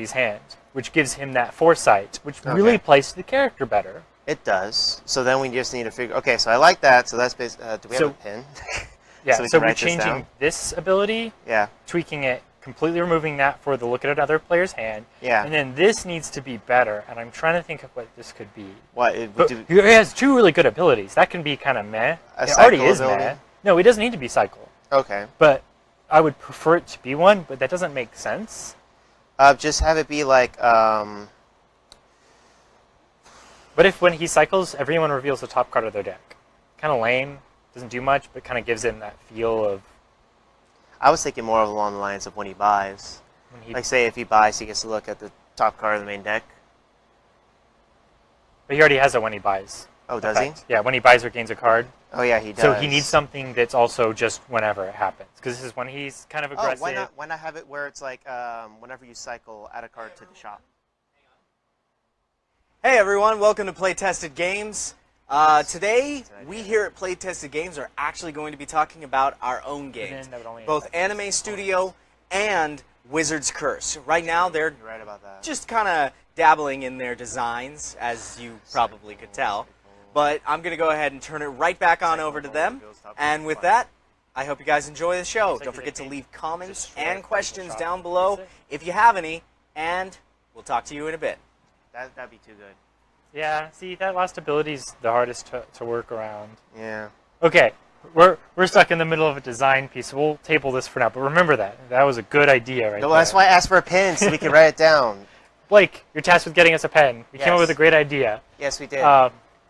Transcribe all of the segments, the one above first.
his hand, which gives him that foresight, which really plays to the character better. It does. So then we just need to figure... Okay, so I like that. So that's basically... do we have a pin? Yeah, so we're changing this ability, tweaking it, completely removing that for the look at another player's hand, and then this needs to be better, and I'm trying to think of what this could be. What? He has two really good abilities. That can be kind of meh. It already is meh. No, it doesn't need to be cycle. Okay. But I would prefer it to be one, but that doesn't make sense. Just have it be like... But if when he cycles, everyone reveals the top card of their deck. Kind of lame. Doesn't do much, but kind of gives him that feel of... I was thinking more along the lines of when he buys. Like, say, if he buys, he gets to look at the top card of the main deck. But he already has it when he buys. Oh, does he? Yeah, when he buys or gains a card. Oh, yeah, he does. So he needs something that's also just whenever it happens. Because this is when he's kind of aggressive. Oh, why not have it where it's like, whenever you cycle, add a card to the shop? Hey everyone, welcome to Playtested Games. Today, we here at Playtested Games are actually going to be talking about our own games. Both Anime Studio and Wizard's Curse. Right now, they're just kind of dabbling in their designs, as you probably could tell. But I'm going to go ahead and turn it right back on over to them. And with that, I hope you guys enjoy the show. Don't forget to leave comments and questions down below if you have any, and we'll talk to you in a bit. That'd be too good. Yeah, see, that last ability's the hardest to work around. Yeah. Okay, we're stuck in the middle of a design piece, so we'll table this for now. But remember that. That was a good idea right there. No, that's why I asked for a pen, so we can write it down. Blake, you're tasked with getting us a pen. We came up with a great idea. Yes, we did.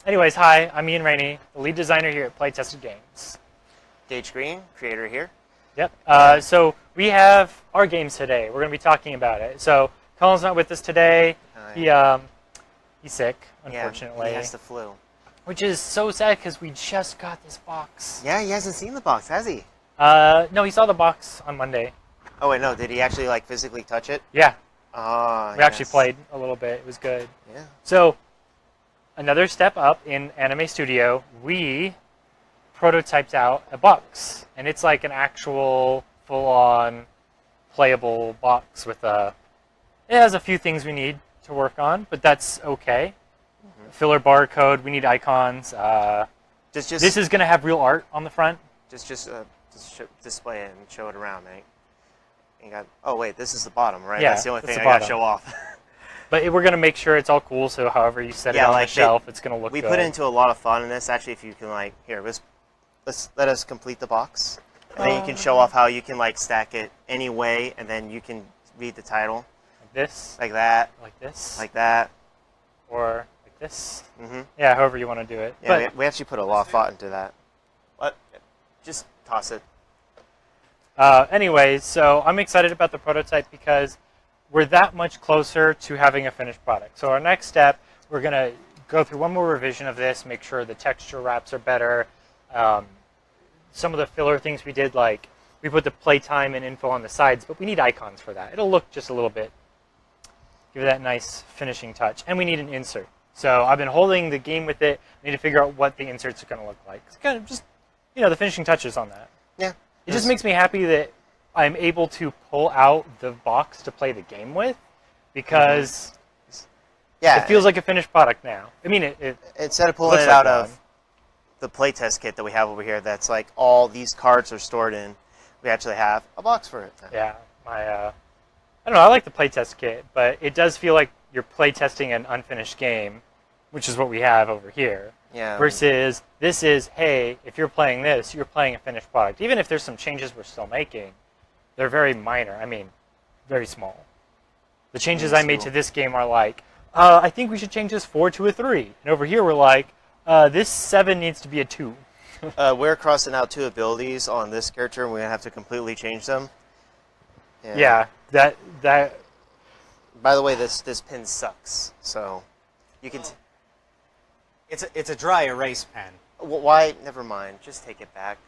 Anyways, hi, I'm Ian Rainey, the lead designer here at Playtested Games. Gage Green, creator here. Yep. So we have our games today. We're going to be talking about it. So Colin's not with us today. He's sick, unfortunately. Yeah, he has the flu. Which is so sad because we just got this box. Yeah, he hasn't seen the box, has he? No, he saw the box on Monday. Oh, wait, no. Did he actually, like, physically touch it? Yeah. Oh, We actually played a little bit. It was good. Yeah. So, another step up in Anime Studio, we prototyped out a box. And it's like an actual full-on playable box with a... It has a few things we need to work on, but that's okay. Filler barcode, we need icons. This is going to have real art on the front. Just display it and show it around, mate. Oh, wait, this is the bottom, right? Yeah, that's the only thing I got to show off. But we're going to make sure it's all cool, so however you set it on the shelf, it's going to look good. We put into a lot of fun in this, actually, if you can, like, here, let's let us complete the box. And then you can show off how you can, like, stack it any way, and then you can read the title. This. Like that. Like this. Like that. Or like this. Yeah, however you want to do it. Yeah, we actually put a lot of thought into that. What? Just toss it. Anyways, so I'm excited about the prototype because we're that much closer to having a finished product. So our next step, we're going to go through one more revision of this, make sure the texture wraps are better. Some of the filler things we did, like we put the playtime and info on the sides, but we need icons for that. It'll look just a little bit. Give it that nice finishing touch. And we need an insert. So I've been holding the game with it. I need to figure out what the inserts are going to look like. It's kind of just, the finishing touches on that. Yeah. It just makes me happy that I'm able to pull out the box to play the game with because it feels like a finished product now. I mean, instead of pulling it out of the playtest kit that we have over here that's like all these cards are stored in, we actually have a box for it. Yeah. I don't know, I like the playtest kit, but it does feel like you're playtesting an unfinished game, which is what we have over here. Yeah. Versus, this is, hey, if you're playing this, you're playing a finished product. Even if there's some changes we're still making, they're very minor. I mean, very small. The changes I made to this game are like, I think we should change this 4 to a 3. And over here we're like, this 7 needs to be a 2. We're crossing out 2 abilities on this character, and we're going to have to completely change them. Yeah, that. By the way, this pin sucks. So, you can. It's a dry erase pen. Why? Never mind. Just take it back.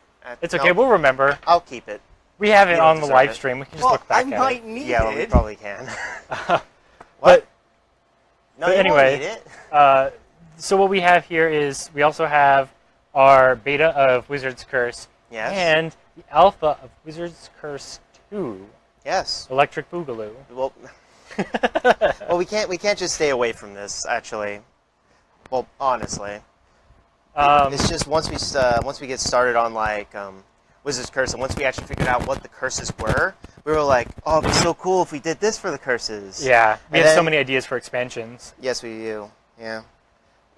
It's okay. We'll remember. I'll keep it. We have it on the live stream. We can just look back at it. I might need it. Yeah, well, we probably can. What? No, you anyway, won't need it. So what we have here is we also have our beta of Wizard's Curse and the alpha of Wizard's Curse 2. Yes. Electric Boogaloo. Well, Well, we can't just stay away from this. Actually, well, honestly, it's just once we get started on like Wizard's Curse, and once we actually figured out what the curses were, we were like, oh, it'd be so cool if we did this for the curses. Yeah, we have so many ideas for expansions. Yes, we do. Yeah,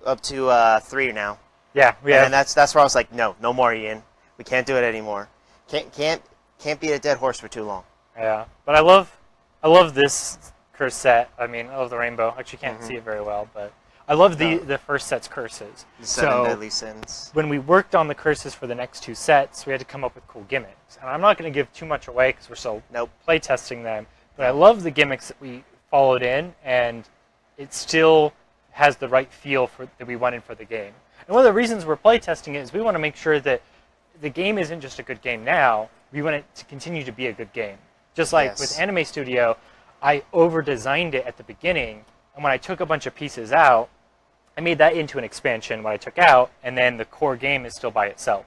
up to 3 now. Yeah, and that's where I was like, no more, Ian. We can't do it anymore. Can't beat a dead horse for too long. Yeah, but I love this curse set. I mean, I love the rainbow. Actually, can't see it very well, but I love the first set's curses. The 7 deadly sins. When we worked on the curses for the next 2 sets, we had to come up with cool gimmicks. And I'm not going to give too much away because we're still playtesting them. But I love the gimmicks that we followed in, and it still has the right feel that we wanted for the game. And one of the reasons we're playtesting it is we want to make sure that the game isn't just a good game now. We want it to continue to be a good game. Just like with Anime Studio, I over-designed it at the beginning, and when I took a bunch of pieces out, I made that into an expansion what I took out, and then the core game is still by itself.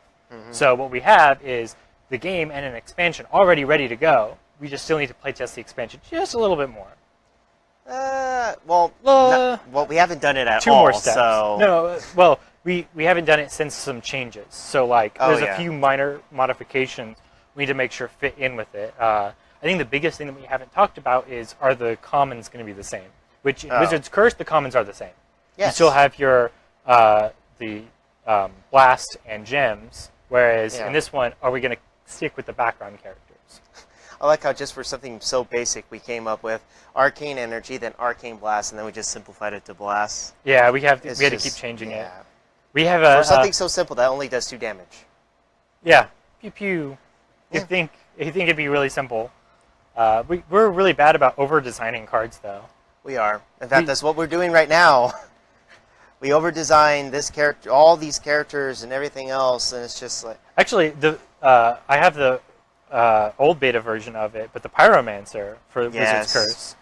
So what we have is the game and an expansion already ready to go. We just still need to playtest the expansion just a little bit more. We haven't done it at all. 2 more steps. So No, well, we haven't done it since some changes. So like, there's a few minor modifications we need to make sure fit in with it. I think the biggest thing that we haven't talked about is, are the commons going to be the same? Which in Wizard's Curse, the commons are the same. Yes. You still have your blast and gems, whereas in this one, are we going to stick with the background characters? I like how just for something so basic, we came up with Arcane Energy, then Arcane Blast, and then we just simplified it to Blast. Yeah, we had to keep changing it. We have for something so simple that only does 2 damage. Yeah, pew pew. You think it'd be really simple. We're really bad about over-designing cards, though. We are. In fact, that's what we're doing right now. We over-design this character, all these characters, and everything else, and it's just like. Actually, I have the old beta version of it, but the Pyromancer for Wizard's Curse.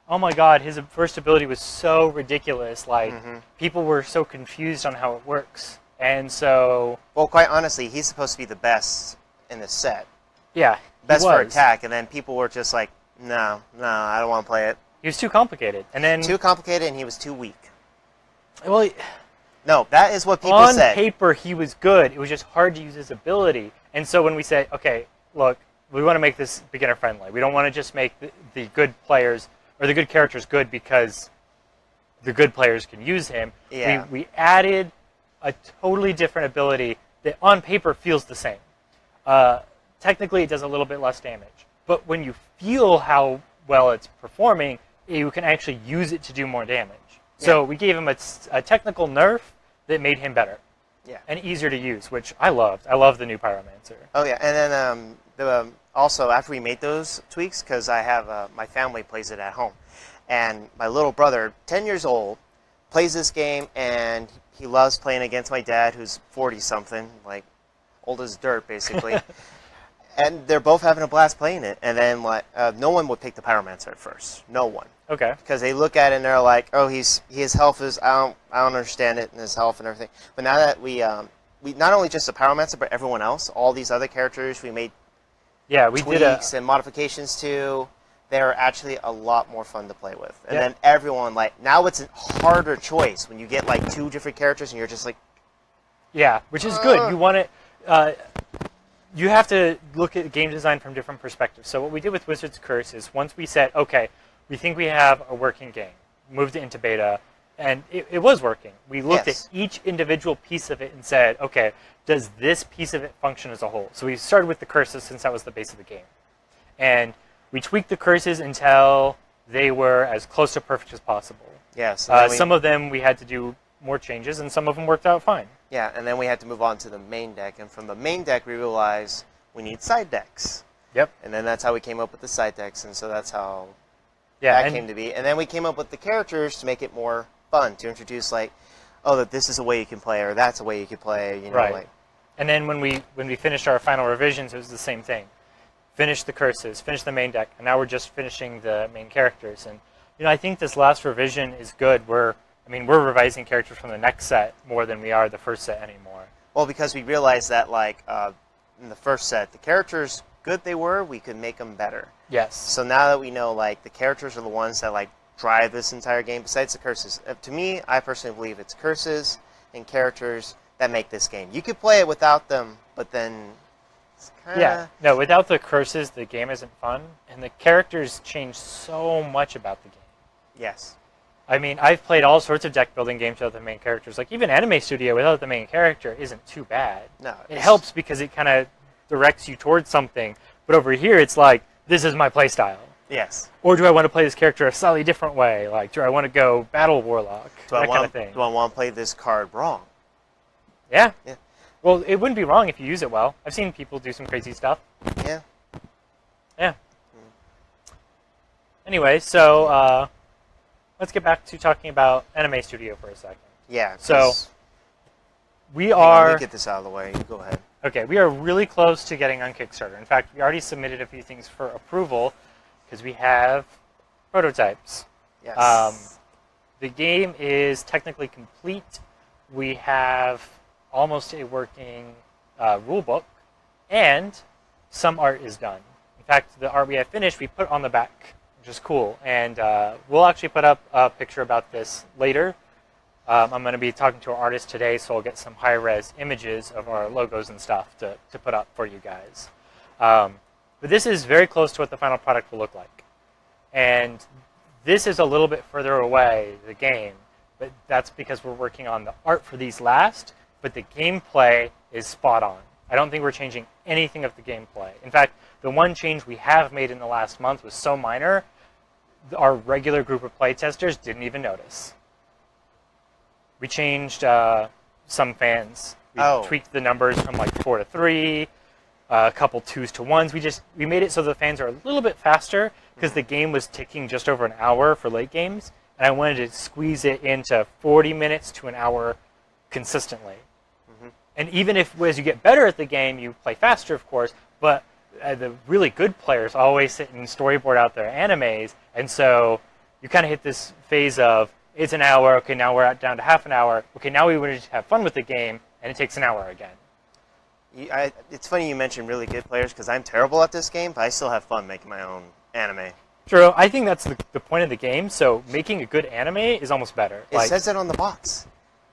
Oh my God, his first ability was so ridiculous. Like people were so confused on how it works, and so. Well, quite honestly, he's supposed to be the best in this set. Yeah, best for attack, and then people were just like, no, I don't want to play it. He was too complicated, and then too complicated, and he was too weak. Well, no, that is what people said. On paper, he was good. It was just hard to use his ability, and so when we said, okay, look, we want to make this beginner friendly. We don't want to just make the good players or the good characters good because the good players can use him. Yeah. We added a totally different ability that on paper feels the same. Technically, it does a little bit less damage, but when you feel how well it's performing, you can actually use it to do more damage. So we gave him a technical nerf that made him better. Yeah. And easier to use, which I loved. I love the new Pyromancer. Oh yeah, and then also after we made those tweaks, because I have my family plays it at home, and my little brother, 10 years old, plays this game, and he loves playing against my dad, who's 40-something, like old as dirt, basically. And they're both having a blast playing it. And then no one would pick the Pyromancer at first. No one. Okay. Because they look at it and they're like, oh, his health is, I don't understand it, and his health and everything. But now that we not only just the Pyromancer, but everyone else, all these other characters we made tweaks and modifications to, they're actually a lot more fun to play with. And then everyone, now it's a harder choice when you get 2 different characters and you're just like. Yeah, which is good. You want it. You have to look at game design from different perspectives. So what we did with Wizard's Curse is once we said, okay, we think we have a working game, moved it into beta, and it was working. We looked at each individual piece of it and said, okay, does this piece of it function as a whole? So we started with the curses since that was the base of the game. And we tweaked the curses until they were as close to perfect as possible. Yes. Some of them we had to do more changes, and some of them worked out fine. Yeah, and then we had to move on to the main deck, and from the main deck we realized we need side decks. Yep. And then that's how we came up with the side decks, and so that's how that came to be. And then we came up with the characters to make it more fun, to introduce that this is a way you can play, or that's a way you can play, Right. And then when we finished our final revisions, it was the same thing. Finish the curses, finish the main deck, and now we're just finishing the main characters. And I think this last revision is good. We're revising characters from the next set more than we are the first set anymore. Well, because we realized that, in the first set, the characters, good they were, we could make them better. Yes. So now that we know, like, the characters are the ones that, like, drive this entire game, besides the curses. To me, I personally believe it's curses and characters that make this game. You could play it without them, but then it's kind of... Yeah. No, without the curses, the game isn't fun, and the characters change so much about the game. Yes. I mean, I've played all sorts of deck building games without the main characters. Like, even Anime Studio without the main character isn't too bad. No. It helps because it kind of directs you towards something. But over here, it's like, this is my playstyle. Yes. Or do I want to play this character a slightly different way? Like, do I want to go Battle Warlock? That kind of thing. Do I want to play this card wrong? Yeah. Yeah. Well, it wouldn't be wrong if you use it well. I've seen people do some crazy stuff. Yeah. Yeah. Anyway, so let's get back to talking about Anime Studio for a second. Yeah. So we let are... me get this out of the way. You go ahead. Okay, we are really close to getting on Kickstarter. In fact, we already submitted a few things for approval because we have prototypes. Yes. The game is technically complete. We have almost a working rule book, and some art is done. In fact, the art we have finished, we put on the back, which is cool. And we'll actually put up a picture about this later. I'm going to be talking to our artist today, so I'll get some high-res images of our logos and stuff to put up for you guys. But this is very close to what the final product will look like. And this is a little bit further away, the game, but that's because we're working on the art for these last, but the gameplay is spot on. I don't think we're changing anything of the gameplay. In fact, the one change we have made in the last month was so minor, our regular group of playtesters didn't even notice. We changed some fans. We tweaked the numbers from like 4 to 3, a couple 2s to 1s. We made it so the fans are a little bit faster because the game was taking just over an hour for late games, and I wanted to squeeze it into 40 minutes to an hour consistently. And even if as you get better at the game, you play faster, of course, but the really good players always sit and storyboard out their animes, and so you kind of hit this phase of, it's an hour, okay, now we're down to half an hour, okay, now we want to have fun with the game, and it takes an hour again. It's funny you mentioned really good players, because I'm terrible at this game, but I still have fun making my own anime. True, I think that's the point of the game, so making a good anime is almost better. It says it on the box.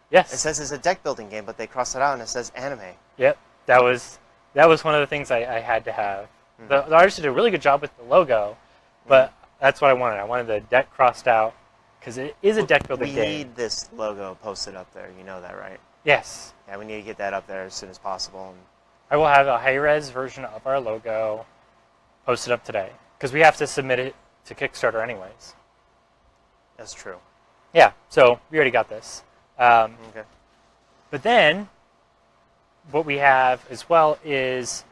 Yes. It says it's a deck building game, but they cross it out and it says anime. Yep, that was one of the things I had to have. The artist did a really good job with the logo, but that's what I wanted. I wanted the deck crossed out, because it is a deck building game. We need this logo posted up there, you know that, right? Yes. Yeah, we need to get that up there as soon as possible. I will have a high-res version of our logo posted up today, because we have to submit it to Kickstarter anyways. That's true. Yeah, so we already got this. Okay. But then, what we have as well is,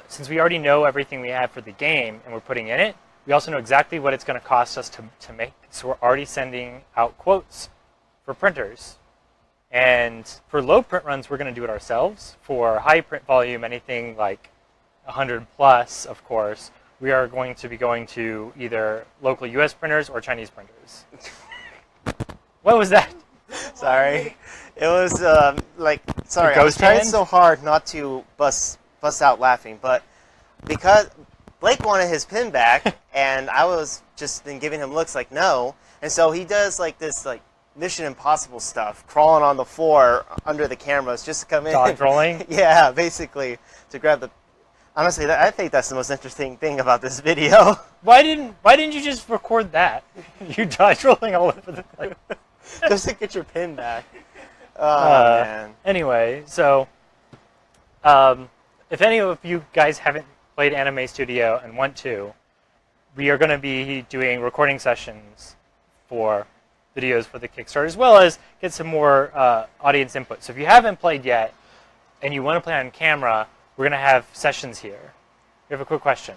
since we already know everything we have for the game and we're putting in it, we also know exactly what it's going to cost us to make. So we're already sending out quotes for printers. And for low print runs, we're going to do it ourselves. For high print volume, anything like 100 plus, of course, we are going to be going to either local US printers or Chinese printers. What was that? Sorry. It was, sorry, I was trying so hard not to bust out laughing, but because Blake wanted his pin back, and I was just then giving him looks like no, and so he does, like, this, like, Mission Impossible stuff, crawling on the floor under the cameras just to come in. Dodge rolling? Yeah, basically, to grab the... Honestly, I think that's the most interesting thing about this video. Why didn't you just record that? You dodge rolling all over the place. Just to get your pin back. Oh, man. Anyway, so if any of you guys haven't played Anime Studio and want to, we are going to be doing recording sessions for videos for the Kickstarter, as well as get some more audience input. So if you haven't played yet and you want to play on camera, we're going to have sessions here. We have a quick question.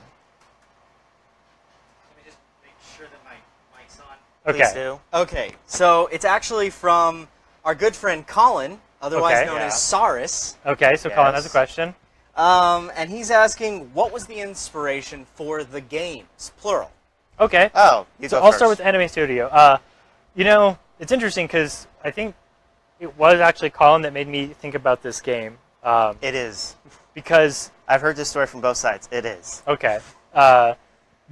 Let me just make sure that my mic's on. Okay. Please do. Okay, so it's actually from our good friend Colin, otherwise Okay. known as Saurus. Okay, so Colin has a question. And he's asking, what was the inspiration for the games, plural? Okay. Oh, you So go I'll first. start with Anime Studio. You know, it's interesting because I think it was actually Colin that made me think about this game. It is. Because... I've heard this story from both sides. It is. Okay.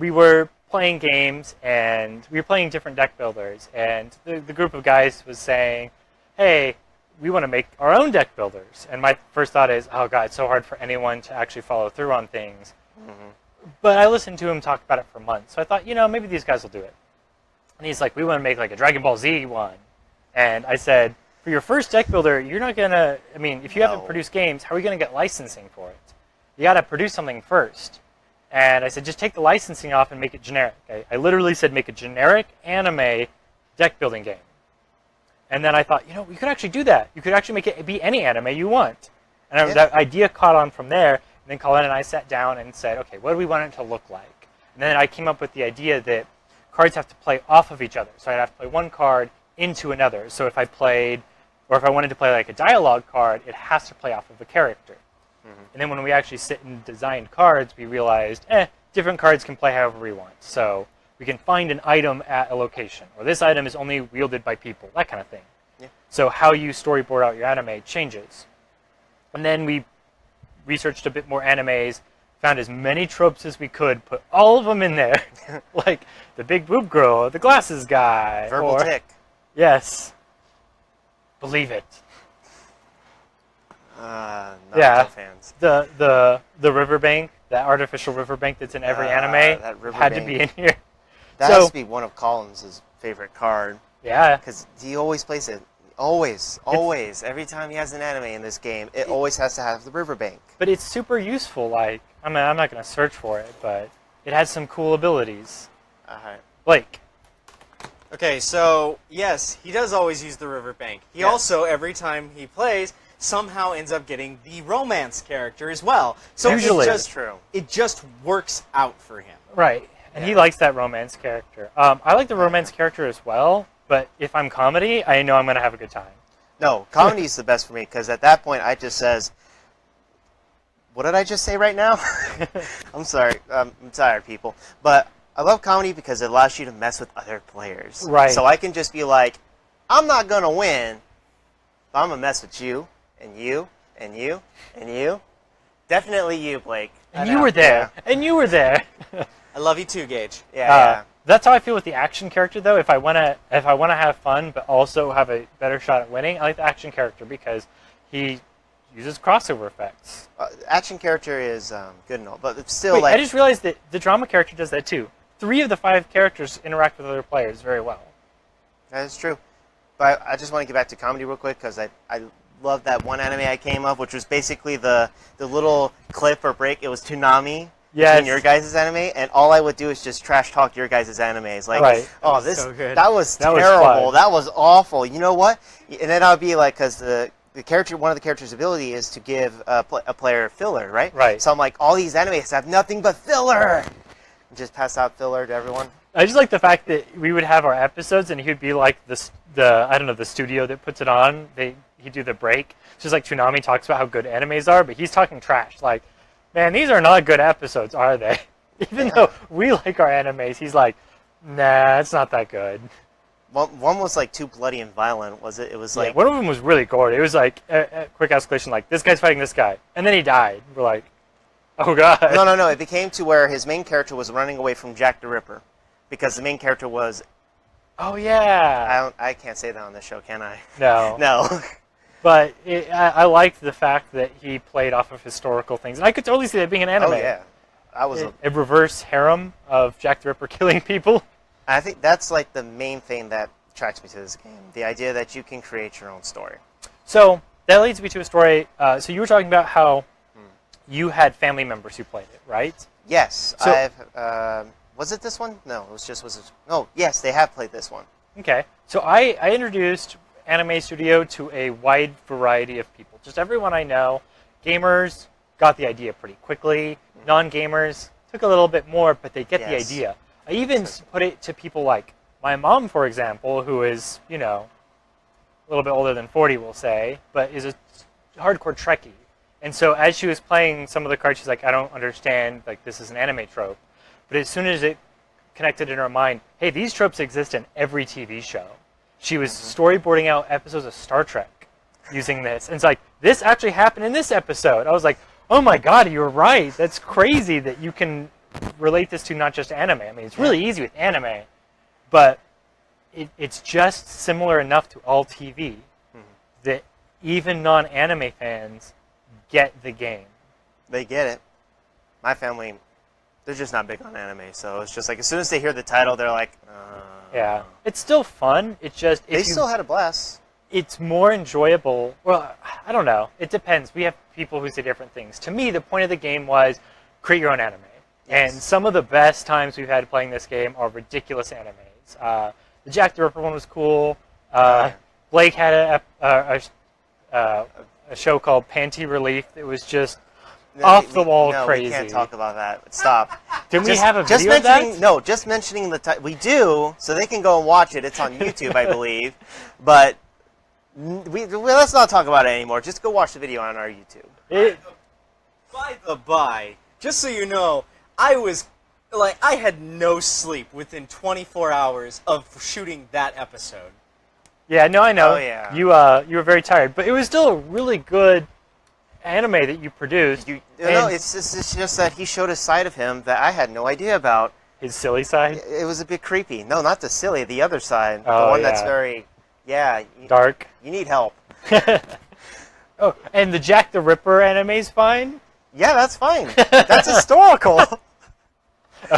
we were playing games, and we were playing different deck builders, and the group of guys was saying, hey, we want to make our own deck builders. And my first thought is, oh god, it's so hard for anyone to actually follow through on things. But I listened to him talk about it for months, so I thought, maybe these guys will do it. And he's like, we want to make like a Dragon Ball Z one. And I said, for your first deck builder, you're not going to, if you haven't produced games, how are we going to get licensing for it? You got to produce something first. And I said, just take the licensing off and make it generic. I literally said, make a generic anime deck building game. And then I thought, we could actually do that. You could actually make it be any anime you want. And that idea caught on from there. And then Colin and I sat down and said, okay, what do we want it to look like? And then I came up with the idea that cards have to play off of each other. So I'd have to play one card into another. So if I wanted to play like a dialogue card, it has to play off of a character. And then when we actually sit and designed cards, we realized, different cards can play however we want. So we can find an item at a location, or this item is only wielded by people, that kind of thing. Yeah. So how you storyboard out your anime changes. And then we researched a bit more animes, found as many tropes as we could, put all of them in there, like the big boob girl, the glasses guy. Verbal tick. Yes. Believe it. Naruto fans. The riverbank, that artificial riverbank that's in every anime, had to be in here. That has to be one of Colin's favorite card. Yeah. Because he always plays it. Always. Every time he has an anime in this game, it always has to have the riverbank. But it's super useful. Like, I'm not going to search for it, but it has some cool abilities. Blake. Okay, so, yes, he does always use the riverbank. He also, every time he plays, somehow ends up getting the romance character as well. So usually. It just works out for him. Right. And he likes that romance character. I like the romance character as well, but if I'm comedy, I know I'm going to have a good time. No, comedy is the best for me, because at that point I just says, what did I just say right now? I'm sorry, people. But I love comedy because it allows you to mess with other players. Right. So I can just be like, I'm not going to win, but I'm going to mess with you, and you, and you, and you. Definitely you, Blake. And you were there. Yeah. And you were there. I love you too, Gage. Yeah. That's how I feel with the action character, though. If I wanna have fun, but also have a better shot at winning, I like the action character because he uses crossover effects. Action character is good and all, but it's still Wait, like. I just realized that the drama character does that too. 3 of the 5 characters interact with other players very well. That is true. But I just want to get back to comedy real quick because I love that one anime I came up, which was basically the little clip or break. It was Toonami. Yes. In your guys' anime, and all I would do is just trash talk your guys' animes. Like, that was terrible. That was awful. You know what? And then I would be like, because one of the character's ability is to give a player filler, right? Right. So I'm like, all these animes have nothing but filler. And just pass out filler to everyone. I just like the fact that we would have our episodes, and he would be like the studio that puts it on. He'd do the break. It's just like Toonami talks about how good animes are, but he's talking trash. Like, man, these are not good episodes, are they? Even though we like our animes, he's like, nah, it's not that good. One was like too bloody and violent, was it? It was like one of them was really gory. It was like a quick escalation, like this guy's fighting this guy, and then he died. We're like, oh god. No. It became to where his main character was running away from Jack the Ripper, because the main character was. Oh yeah. I can't say that on this show, can I? No. No. But I liked the fact that he played off of historical things. And I could totally see that being an anime. Oh, yeah. A reverse harem of Jack the Ripper killing people. I think that's like the main thing that attracts me to this game. The idea that you can create your own story. So that leads me to a story. So you were talking about how you had family members who played it, right? Yes. So, was it this one? No, No, yes, they have played this one. Okay. So I introduced Anime Studio to a wide variety of people. Just everyone I know. Gamers got the idea pretty quickly. Non-gamers took a little bit more, but they get the idea. I even put it to people like my mom, for example, who is, a little bit older than 40, we'll say, but is a hardcore Trekkie. And so as she was playing some of the cards, she's like, I don't understand, like, this is an anime trope. But as soon as it connected in her mind, hey, these tropes exist in every TV show. She was storyboarding out episodes of Star Trek using this. And it's like, this actually happened in this episode. I was like, oh my god, you're right. That's crazy that you can relate this to not just anime. I mean, it's really easy with anime, but it's just similar enough to all TV that even non-anime fans get the game. They get it. My family, they're just not big on anime, so it's just like as soon as they hear the title, they're like, Yeah, it's still fun. It's just they still had a blast. It's more enjoyable. Well, I don't know. It depends. We have people who say different things. To me, the point of the game was create your own anime. Yes. And some of the best times we've had playing this game are ridiculous animes. The Jack the Ripper one was cool. Blake had a show called Panty Relief. It was just off the wall crazy. We can't talk about that. Stop. Didn't we have a video of that? No, just mentioning the title. We do, so they can go and watch it. It's on YouTube, I believe. But let's not talk about it anymore. Just go watch the video on our YouTube. By the by, just so you know, I had no sleep within 24 hours of shooting that episode. Yeah, no, I know. Oh, yeah. You were very tired, but it was still a really good anime that you produced. No, it's just that he showed a side of him that I had no idea about. His silly side? It was a bit creepy. No, not the silly, the other side. Oh, the one that's very, dark. You need help. Oh, and the Jack the Ripper anime's fine? Yeah, that's fine. That's historical.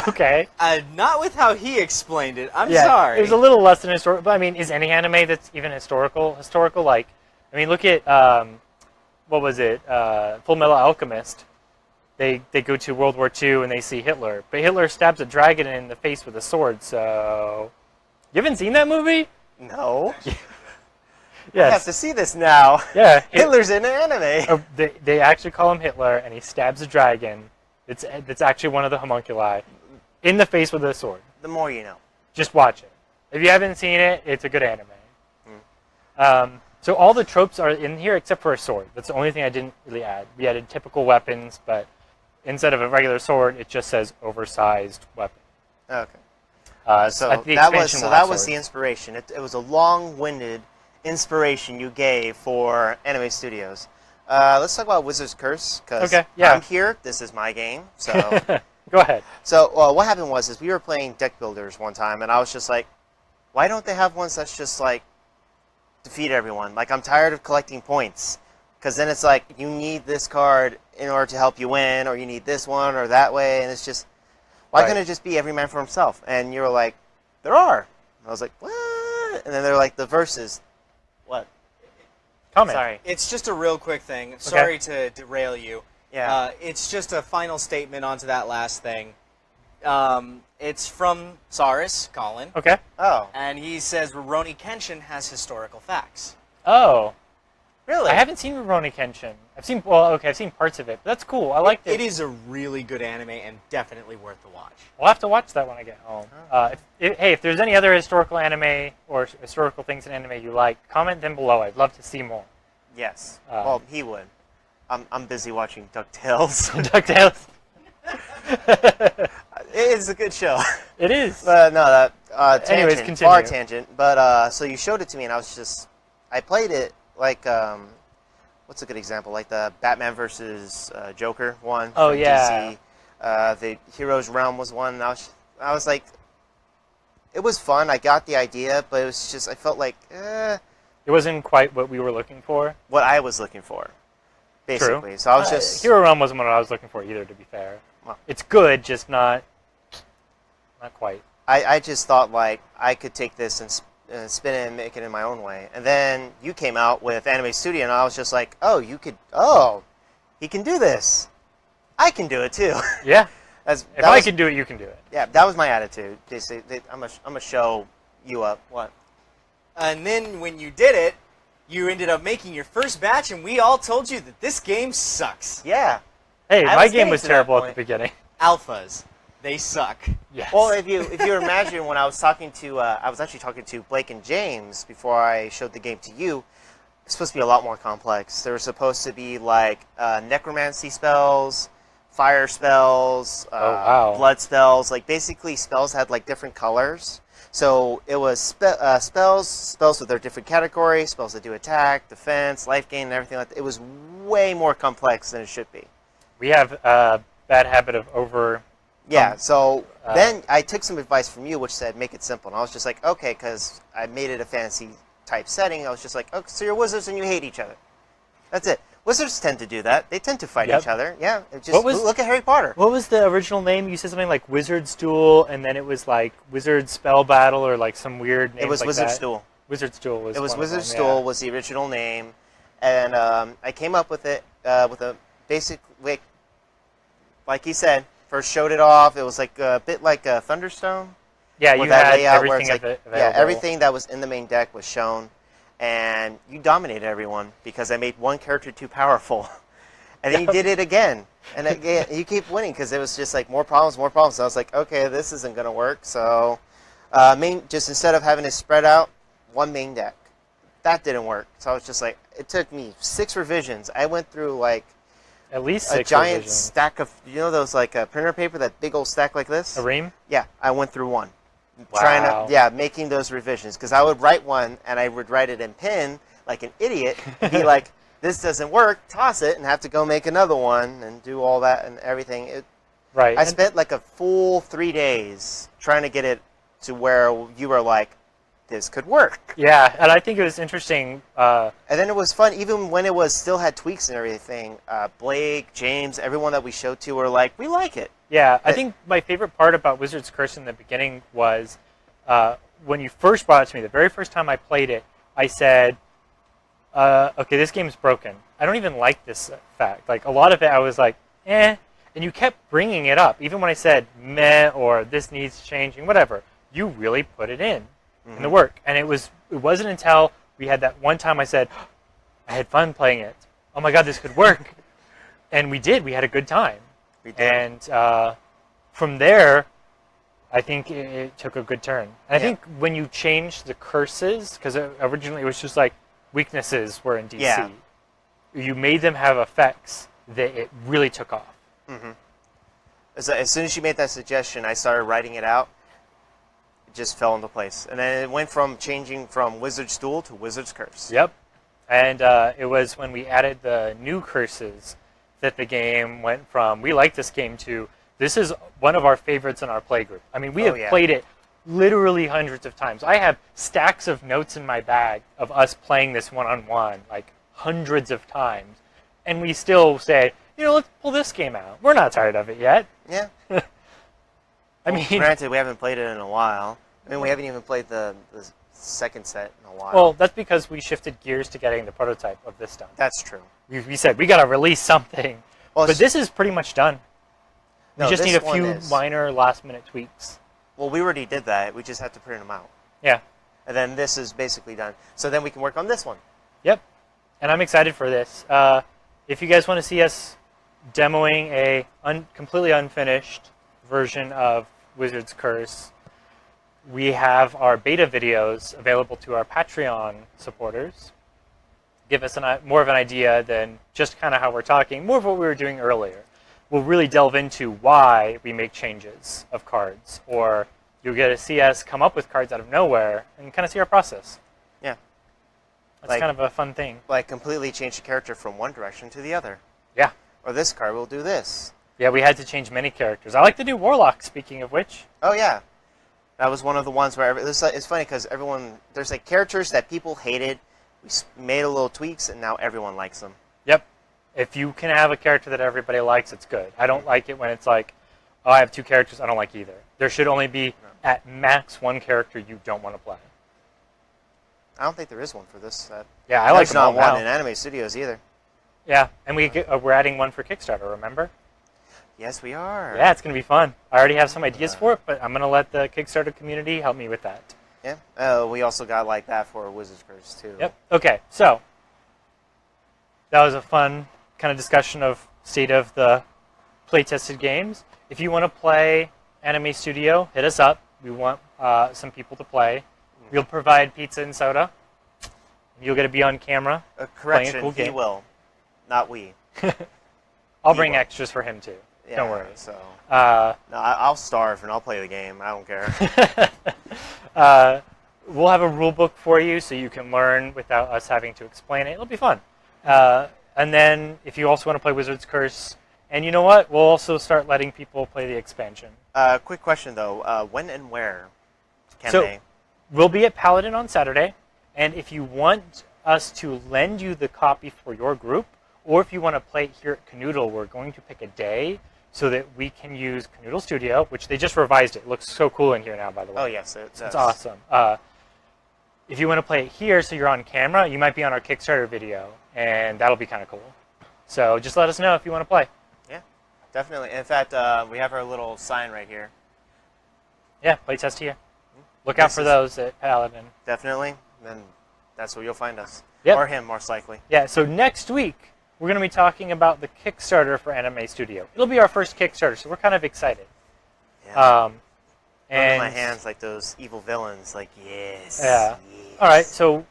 Okay. Not with how he explained it. I'm Yeah, sorry. it was a little less than historical. But I mean, is any anime that's even historical? Like, I mean, look at what was it? Full Metal Alchemist. They go to World War II and they see Hitler, but Hitler stabs a dragon in the face with a sword. So, you haven't seen that movie? No. Yes. I have to see this now. Yeah. Hitler's in an anime. They actually call him Hitler, and he stabs a dragon. It's actually one of the homunculi in the face with a sword. The more you know. Just watch it. If you haven't seen it, it's a good anime. So all the tropes are in here except for a sword. That's the only thing I didn't really add. We added typical weapons, but instead of a regular sword, it just says oversized weapon. Okay. So that was the inspiration. It was a long-winded inspiration you gave for Anime Studios. Let's talk about Wizard's Curse, because I'm here. This is my game. So go ahead. So what happened was we were playing deck builders one time, and I was just like, why don't they have ones that's just like defeat everyone? Like, I'm tired of collecting points, because then it's like you need this card in order to help you win, or you need this one or that way, and it's just why couldn't it just be every man for himself? And you were like, there are. And I was like, what? And then they're like the verses. What? Comment. Sorry. It's just a real quick thing. Sorry to derail you. Yeah. It's just a final statement onto that last thing. It's from Saris, Colin. Okay. Oh. And he says Rurouni Kenshin has historical facts. Oh. Really? I haven't seen Rurouni Kenshin. I've seen parts of it, but that's cool. I liked it. It is a really good anime and definitely worth the watch. We'll have to watch that when I get home. If there's any other historical anime or historical things in anime you like, comment them below. I'd love to see more. Yes. Well, he would. I'm busy watching DuckTales. DuckTales. It's a good show. It is. No, that tangent, anyways, continue. far tangent. But so you showed it to me, and I played it like what's a good example? Like the Batman versus Joker one. Oh, from yeah. DC. The Heroes Realm was one. And I was like, it was fun. I got the idea, but it was just I felt like it wasn't quite what we were looking for. What I was looking for, basically. True. So I was just Hero Realm wasn't what I was looking for either. To be fair, it's good, just not quite. I just thought like I could take this and spin it and make it in my own way. And then you came out with Anime Studio, and I was just like, he can do this. I can do it too. Yeah. If I can do it, you can do it. Yeah, that was my attitude. I'm gonna show you up. What? And then when you did it, you ended up making your first batch, and we all told you that this game sucks. Yeah. Hey, my game was terrible at the beginning. Alphas, they suck. Yes. Well, if you imagine when I was actually talking to Blake and James before I showed the game to you, it's supposed to be a lot more complex. There were supposed to be like necromancy spells, fire spells, blood spells. Like basically spells had like different colors. So it was spells with their different categories, spells that do attack, defense, life gain, and everything like that. It was way more complex than it should be. We have a bad habit of over Yeah, so then I took some advice from you, which said make it simple. And I was just like, okay, because I made it a fantasy-type setting. I was just like, oh, so you're wizards and you hate each other. That's it. Wizards tend to do that. They tend to fight each other. Yeah, look at Harry Potter. What was the original name? You said something like Wizard's Duel, and then it was like Wizard Spell Battle, or like some weird name. It was like Wizard's that. Duel. Wizard's Duel was. It was one Wizard's of them, Duel was the original name, and I came up with it with a basic, like he said. First showed it off. It was like a bit like a Thunderstone. Yeah, you had everything available. Yeah, everything that was in the main deck was shown, and you dominated everyone because I made one character too powerful, and then you did it again, and again you keep winning because it was just like more problems, more problems. So I was like, okay, this isn't gonna work. So just instead of having it spread out, one main deck. That didn't work. So I was just like, it took me 6 revisions. I went through like at least 6 a giant revisions. stack of, you know, those like printer paper, that big old stack like this. A ream? Yeah, I went through one. Wow. Making those revisions because I would write one and I would write it in pen like an idiot, and be like, this doesn't work, toss it, and have to go make another one and do all that and everything. Right. I spent like a full 3 days trying to get it to where you were like, this could work. Yeah, and I think it was interesting. And then it was fun, even when it was still had tweaks and everything. Blake, James, everyone that we showed to were like, we like it. Yeah, I think my favorite part about Wizard's Curse in the beginning was when you first brought it to me, the very first time I played it, I said, okay, this game's broken. I don't even like this fact. Like, a lot of it, I was like, eh. And you kept bringing it up. Even when I said, meh, or this needs changing, whatever. You really put it in the work. And it wasn't until we had that one time I said, I had fun playing it. Oh my god, this could work. And we did. We had a good time. We did. And from there, I think it took a good turn. And I think when you changed the curses, because originally it was just like weaknesses were in DC, you made them have effects that it really took off. Mm-hmm. As soon as you made that suggestion, I started writing it out. It just fell into place. And then it went from changing from Wizard's Duel to Wizard's Curse. Yep. And it was when we added the new curses that the game went from, we like this game, to, this is one of our favorites in our play group. I mean, we have played it literally hundreds of times. I have stacks of notes in my bag of us playing this one-on-one, like hundreds of times. And we still say, you know, let's pull this game out. We're not tired of it yet. Yeah. I mean, granted, we haven't played it in a while. I mean, we haven't even played the second set in a while. Well, that's because we shifted gears to getting the prototype of this done. That's true. We said, we got to release something. Well, but this is pretty much done. We just need a few minor last-minute tweaks. Well, we already did that. We just have to print them out. Yeah. And then this is basically done. So then we can work on this one. Yep. And I'm excited for this. If you guys want to see us demoing a completely unfinished version of Wizard's Curse, we have our beta videos available to our Patreon supporters. Give us more of an idea than just kind of how we're talking, more of what we were doing earlier. We'll really delve into why we make changes of cards, or you'll get to see us come up with cards out of nowhere and kind of see our process. Yeah. That's kind of a fun thing. Like completely change the character from one direction to the other. Yeah. Or this card will do this. Yeah, we had to change many characters. I like the new Warlock, speaking of which. Oh, yeah. That was one of the ones where it's funny because there's like characters that people hated. We made a little tweaks, and now everyone likes them. Yep. If you can have a character that everybody likes, it's good. I don't like it when it's like, oh, I have 2 characters, I don't like either. There should only be, at max, 1 character you don't want to play. I don't think there is one for this set. Yeah, I like them all now. There's not one in Anime Studios either. Yeah, and we're adding one for Kickstarter, remember? Yes, we are. Yeah, it's going to be fun. I already have some ideas for it, but I'm going to let the Kickstarter community help me with that. Yeah. We also got like that for Wizard's Curse, too. Yep. Okay, so that was a fun kind of discussion of state of the play-tested games. If you want to play Anime Studio, hit us up. We want some people to play. We'll provide pizza and soda. You'll get to be on camera. Correction, cool he will, not we. I'll bring extras for him, too. Yeah, don't worry. So, no, I'll starve and I'll play the game. I don't care. We'll have a rule book for you so you can learn without us having to explain it. It'll be fun. And then if you also want to play Wizard's Curse And you know what? We'll also start letting people play the expansion. Quick question though, when and where can So, they? we'll be at Paladin on Saturday, and if you want us to lend you the copy for your group, or if you want to play it here at Canoodle, we're going to pick a day so that we can use Canoodle Studio, which they just revised it. It looks so cool in here now, by the way. Oh yes, it does. It's awesome. If you want to play it here so you're on camera, you might be on our Kickstarter video, and that'll be kind of cool. So just let us know if you want to play. Yeah, definitely. In fact, we have our little sign right here. Yeah, playtest here. Look out for those at Paladin. Definitely, and that's where you'll find us. Yep. Or him, most likely. Yeah, so next week, we're going to be talking about the Kickstarter for Anime Studio. It'll be our first Kickstarter, so we're kind of excited. Yeah. And my hands like those evil villains, like, yes. Yeah. Yes. All right, so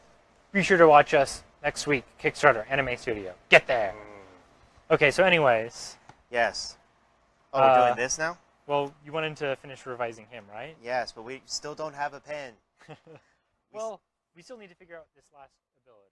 be sure to watch us next week, Kickstarter, Anime Studio. Get there. Okay, so anyways. Yes. Oh, we're doing this now? Well, you wanted to finish revising him, right? Yes, but we still don't have a pen. Well, we still need to figure out this last ability.